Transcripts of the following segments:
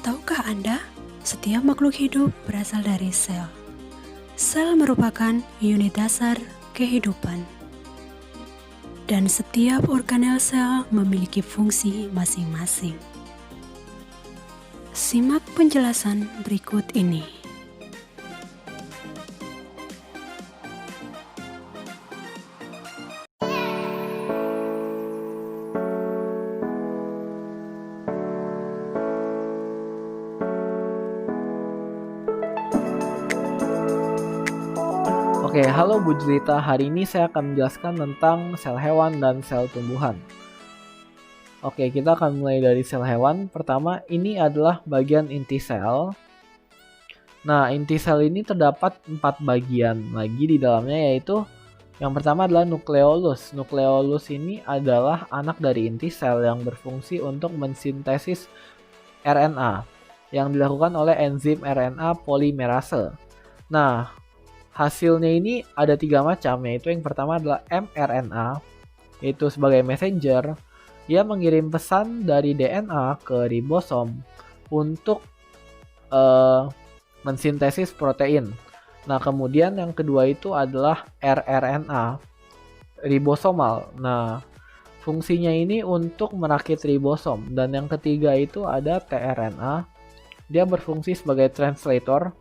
Tahukah Anda, setiap makhluk hidup berasal dari sel. Sel merupakan unit dasar kehidupan. Dan setiap organel sel memiliki fungsi masing-masing. Simak penjelasan berikut ini. Oke, halo Bu Jelita. Hari ini saya akan menjelaskan tentang sel hewan dan sel tumbuhan. Oke, kita akan mulai dari sel hewan. Pertama, ini adalah bagian inti sel. Nah, inti sel ini terdapat 4 bagian lagi di dalamnya, yaitu yang pertama adalah nukleolus. Nukleolus ini adalah anak dari inti sel yang berfungsi untuk mensintesis RNA yang dilakukan oleh enzim RNA polimerase. Nah, hasilnya ini ada 3 macam, yaitu yang pertama adalah mRNA, yaitu sebagai messenger. Ia mengirim pesan dari DNA ke ribosom untuk mensintesis protein. Nah, kemudian yang kedua itu adalah rRNA, ribosomal. Nah, fungsinya ini untuk merakit ribosom. Dan yang ketiga itu ada tRNA, dia berfungsi sebagai translator.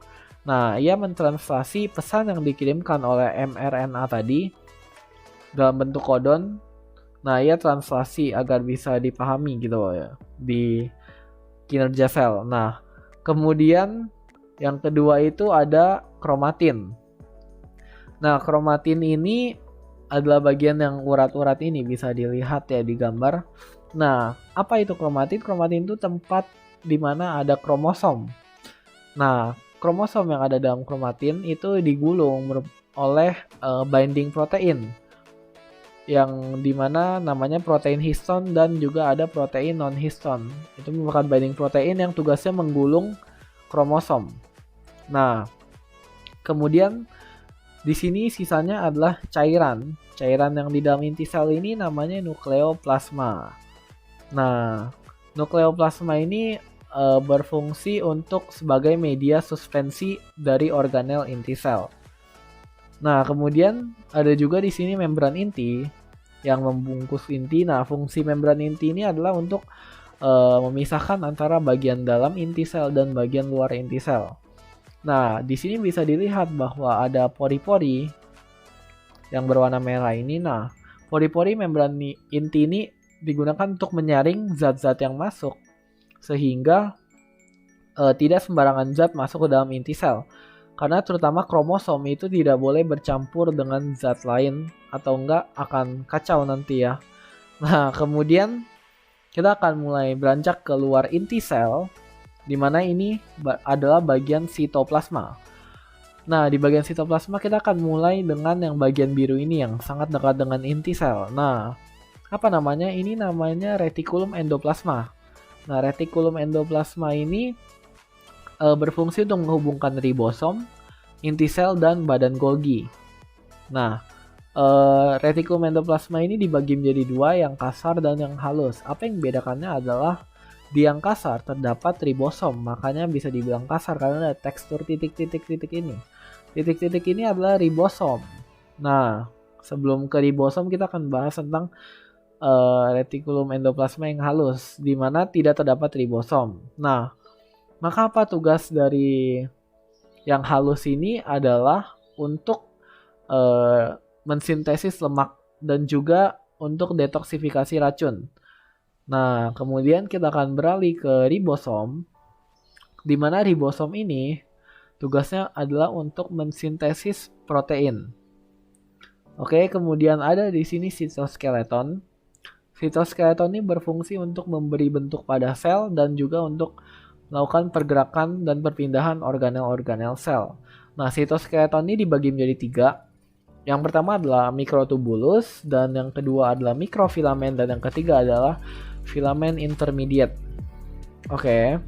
Nah, ia mentranslasi pesan yang dikirimkan oleh mRNA tadi dalam bentuk kodon. Nah, ia translasi agar bisa dipahami gitu ya di kinerja sel. Nah, kemudian yang kedua itu ada kromatin. Nah, kromatin ini adalah bagian yang urat-urat ini, bisa dilihat ya di gambar. Nah, apa itu kromatin? Kromatin itu tempat di mana ada kromosom. Nah, kromosom yang ada dalam kromatin itu digulung oleh binding protein yang dimana namanya protein histon dan juga ada protein non histon. Itu merupakan binding protein yang tugasnya menggulung kromosom. Nah, kemudian di sini sisanya adalah cairan. Cairan yang di dalam inti sel ini namanya nukleoplasma. Nah, nukleoplasma ini berfungsi untuk sebagai media suspensi dari organel inti sel. Nah, kemudian ada juga di sini membran inti yang membungkus inti. Nah, fungsi membran inti ini adalah untuk memisahkan antara bagian dalam inti sel dan bagian luar inti sel. Nah, di sini bisa dilihat bahwa ada pori-pori yang berwarna merah ini. Nah, pori-pori membran inti ini digunakan untuk menyaring zat-zat yang masuk, sehingga tidak sembarangan zat masuk ke dalam inti sel. Karena terutama kromosom itu tidak boleh bercampur dengan zat lain atau enggak akan kacau nanti ya. Nah, kemudian kita akan mulai beranjak ke luar inti sel, di mana ini adalah bagian sitoplasma. Nah, di bagian sitoplasma kita akan mulai dengan yang bagian biru ini yang sangat dekat dengan inti sel. Nah, apa namanya? Ini namanya retikulum endoplasma. Nah, retikulum endoplasma ini berfungsi untuk menghubungkan ribosom, inti sel, dan badan Golgi. Nah, retikulum endoplasma ini dibagi menjadi 2, yang kasar dan yang halus. Apa yang membedakannya adalah di yang kasar terdapat ribosom, makanya bisa dibilang kasar karena ada tekstur titik-titik ini. Titik-titik ini adalah ribosom. Nah, sebelum ke ribosom kita akan bahas tentang retikulum endoplasma yang halus, di mana tidak terdapat ribosom. Nah, maka apa tugas dari yang halus ini adalah untuk mensintesis lemak dan juga untuk detoksifikasi racun. Nah, kemudian kita akan beralih ke ribosom, di mana ribosom ini tugasnya adalah untuk mensintesis protein. Oke, kemudian ada di sini sitoskeleton. Sitoskeleton ini berfungsi untuk memberi bentuk pada sel dan juga untuk melakukan pergerakan dan perpindahan organel-organel sel. Nah, sitoskeleton ini dibagi menjadi 3. Yang pertama adalah mikrotubulus, dan yang kedua adalah mikrofilamen, dan yang ketiga adalah filamen intermediate. Oke.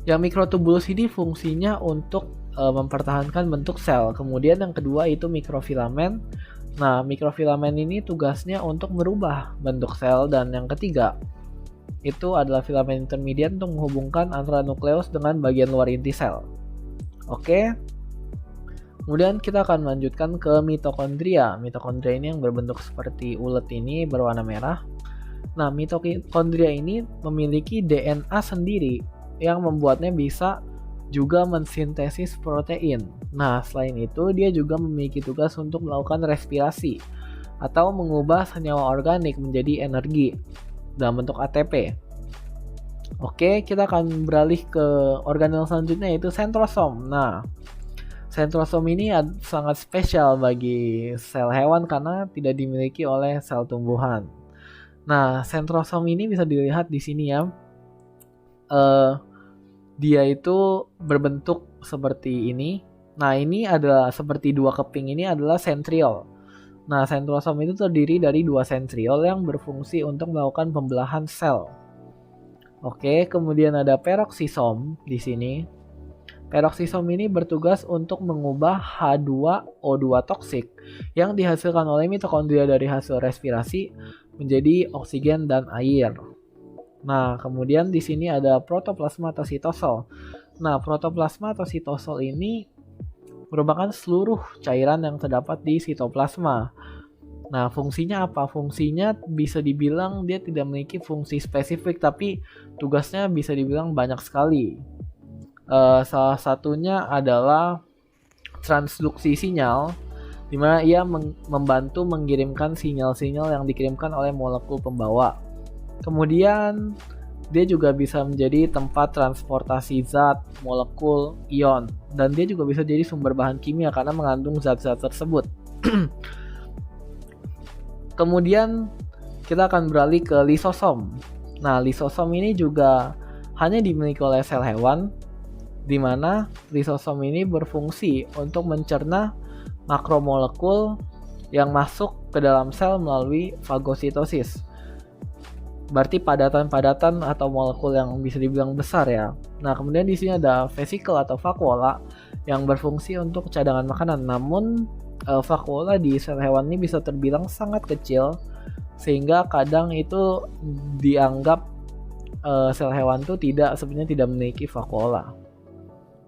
Yang mikrotubulus ini fungsinya untuk mempertahankan bentuk sel. Kemudian yang kedua itu mikrofilamen. Nah, mikrofilamen ini tugasnya untuk merubah bentuk sel. Dan yang ketiga itu adalah filamen intermediate untuk menghubungkan antara nukleus dengan bagian luar inti sel. Oke. Kemudian kita akan melanjutkan ke mitokondria. Mitokondria ini yang berbentuk seperti ulet ini berwarna merah. Nah, mitokondria ini memiliki DNA sendiri yang membuatnya bisa juga mensintesis protein. Nah, selain itu dia juga memiliki tugas untuk melakukan respirasi atau mengubah senyawa organik menjadi energi dalam bentuk ATP. Oke, kita akan beralih ke organel selanjutnya yaitu sentrosom. Nah, sentrosom ini sangat spesial bagi sel hewan karena tidak dimiliki oleh sel tumbuhan. Nah, sentrosom ini bisa dilihat di sini ya. Dia itu berbentuk seperti ini. Nah, ini adalah seperti dua keping, ini adalah sentriol. Nah, sentrosom itu terdiri dari dua sentriol yang berfungsi untuk melakukan pembelahan sel. Oke, kemudian ada peroksisom di sini. Peroksisom ini bertugas untuk mengubah H2O2 toksik yang dihasilkan oleh mitokondria dari hasil respirasi menjadi oksigen dan air. Nah, kemudian di sini ada protoplasma atau sitosol. Nah, protoplasma atau sitosol ini merupakan seluruh cairan yang terdapat di sitoplasma. Nah, fungsinya apa? Fungsinya bisa dibilang dia tidak memiliki fungsi spesifik, tapi tugasnya bisa dibilang banyak sekali. Salah satunya adalah transduksi sinyal, di mana ia membantu mengirimkan sinyal-sinyal yang dikirimkan oleh molekul pembawa. Kemudian dia juga bisa menjadi tempat transportasi zat, molekul, ion, dan dia juga bisa jadi sumber bahan kimia karena mengandung zat-zat tersebut. Kemudian kita akan beralih ke lisosom. Nah, lisosom ini juga hanya dimiliki oleh sel hewan, di mana lisosom ini berfungsi untuk mencerna makromolekul yang masuk ke dalam sel melalui fagositosis. Berarti padatan-padatan atau molekul yang bisa dibilang besar ya. Nah, kemudian di sini ada vesikel atau vakuola yang berfungsi untuk cadangan makanan. Namun vakuola di sel hewan ini bisa terbilang sangat kecil sehingga kadang itu dianggap sel hewan itu sebenarnya tidak memiliki vakuola.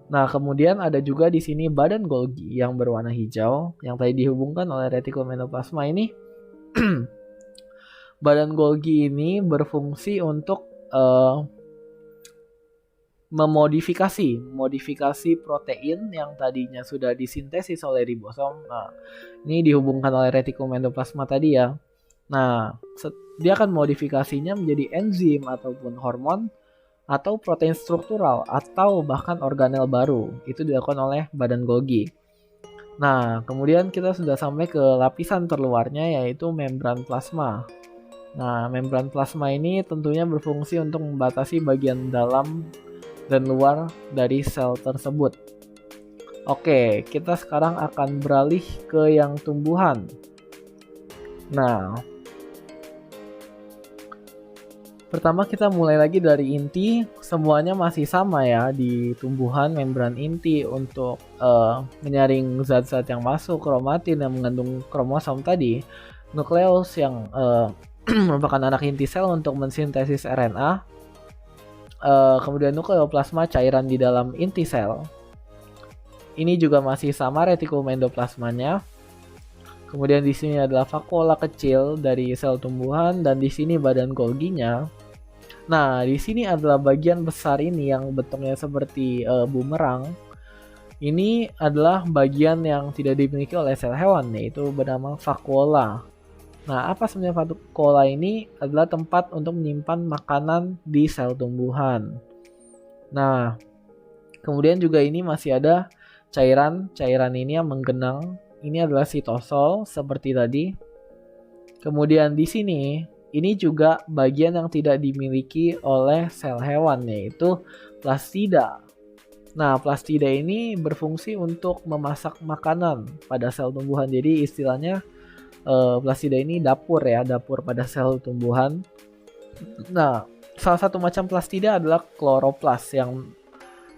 Nah, kemudian ada juga di sini badan Golgi yang berwarna hijau yang tadi dihubungkan oleh retikulum endoplasma ini. Badan Golgi ini berfungsi untuk memodifikasi protein yang tadinya sudah disintesis oleh ribosom. Nah, ini dihubungkan oleh retikulum endoplasma tadi ya. Nah, dia akan modifikasinya menjadi enzim ataupun hormon atau protein struktural atau bahkan organel baru. Itu dilakukan oleh badan Golgi. Nah, kemudian kita sudah sampai ke lapisan terluarnya yaitu membran plasma. Nah, membran plasma ini tentunya berfungsi untuk membatasi bagian dalam dan luar dari sel tersebut. Oke, kita sekarang akan beralih ke yang tumbuhan. Nah, pertama kita mulai lagi dari inti. Semuanya masih sama ya di tumbuhan, membran inti untuk menyaring zat-zat yang masuk, kromatin yang mengandung kromosom tadi, nukleus yang merupakan anak inti sel untuk mensintesis RNA, kemudian nukleoplasma cairan di dalam inti sel. Ini juga masih sama retikulum endoplasmanya. Kemudian di sini adalah vakuola kecil dari sel tumbuhan dan di sini badan Golginya. Nah, di sini adalah bagian besar ini yang bentuknya seperti bumerang. Ini adalah bagian yang tidak dimiliki oleh sel hewan, yaitu bernama vakuola. Nah, apa sebenarnya vakuola ini? Adalah tempat untuk menyimpan makanan di sel tumbuhan. Nah, kemudian juga ini masih ada cairan ini yang menggenang. Ini adalah sitosol seperti tadi. Kemudian di sini, ini juga bagian yang tidak dimiliki oleh sel hewan, yaitu plastida. Nah, plastida ini berfungsi untuk memasak makanan pada sel tumbuhan. Jadi istilahnya plastida ini dapur pada sel tumbuhan. Nah, salah satu macam plastida adalah kloroplas yang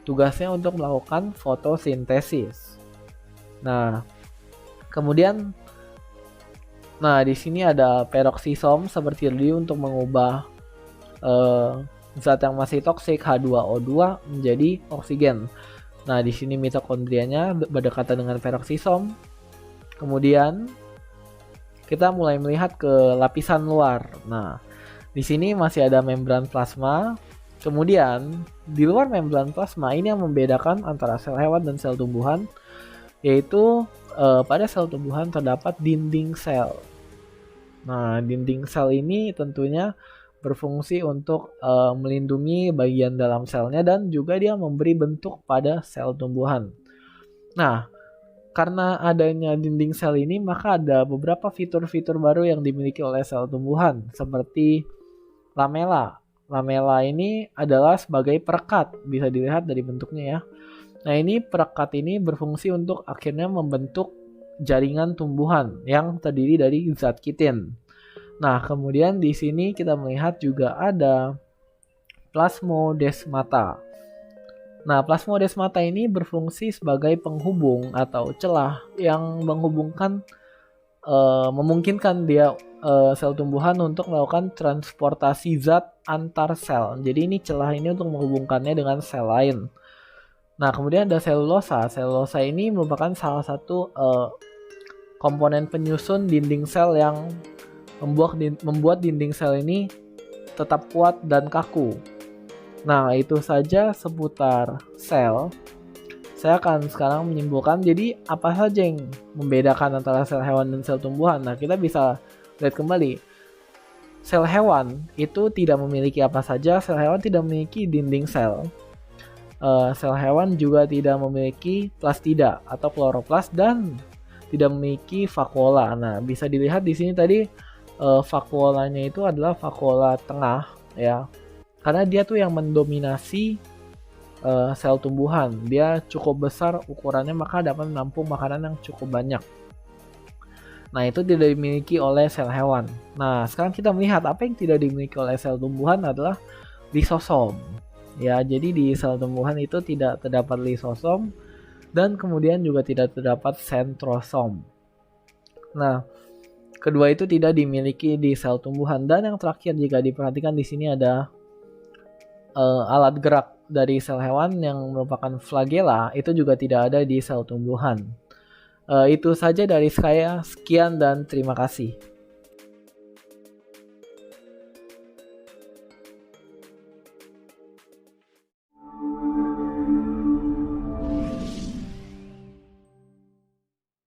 tugasnya untuk melakukan fotosintesis. Nah, kemudian di sini ada peroksisom seperti tadi untuk mengubah eh, zat yang masih toksik H2O2 menjadi oksigen. Nah, di sini mitokondrianya berdekatan dengan peroksisom. Kemudian kita mulai melihat ke lapisan luar. Nah, di sini masih ada membran plasma. Kemudian di luar membran plasma ini yang membedakan antara sel hewan dan sel tumbuhan, yaitu pada sel tumbuhan terdapat dinding sel. Nah, dinding sel ini tentunya berfungsi untuk melindungi bagian dalam selnya dan juga dia memberi bentuk pada sel tumbuhan. Nah, karena adanya dinding sel ini, maka ada beberapa fitur-fitur baru yang dimiliki oleh sel tumbuhan, seperti lamela. Lamela ini adalah sebagai perekat, bisa dilihat dari bentuknya ya. Nah, ini perekat ini berfungsi untuk akhirnya membentuk jaringan tumbuhan yang terdiri dari zat kitin. Nah, kemudian di sini kita melihat juga ada plasmodesmata. Nah, plasmodesmata ini berfungsi sebagai penghubung atau celah yang menghubungkan, memungkinkan dia sel tumbuhan untuk melakukan transportasi zat antar sel. Jadi ini celah ini untuk menghubungkannya dengan sel lain. Nah, kemudian ada selulosa. Selulosa ini merupakan salah satu komponen penyusun dinding sel yang membuat dinding sel ini tetap kuat dan kaku. Nah, itu saja seputar sel. Saya akan sekarang menyimpulkan jadi apa saja yang membedakan antara sel hewan dan sel tumbuhan. Nah, kita bisa lihat kembali. Sel hewan itu tidak memiliki apa saja. Sel hewan tidak memiliki dinding sel. Sel hewan juga tidak memiliki plastida atau kloroplas dan tidak memiliki vakuola. Nah, bisa dilihat di sini tadi vakuolanya itu adalah vakuola tengah ya. Karena dia tuh yang mendominasi sel tumbuhan. Dia cukup besar ukurannya, maka dapat menampung makanan yang cukup banyak. Nah, itu tidak dimiliki oleh sel hewan. Nah, sekarang kita melihat apa yang tidak dimiliki oleh sel tumbuhan adalah lisosom. Ya, jadi di sel tumbuhan itu tidak terdapat lisosom dan kemudian juga tidak terdapat sentrosom. Nah, kedua itu tidak dimiliki di sel tumbuhan. Dan yang terakhir jika diperhatikan di sini ada alat gerak dari sel hewan yang merupakan flagella, itu juga tidak ada di sel tumbuhan. Itu saja dari saya, sekian dan terima kasih.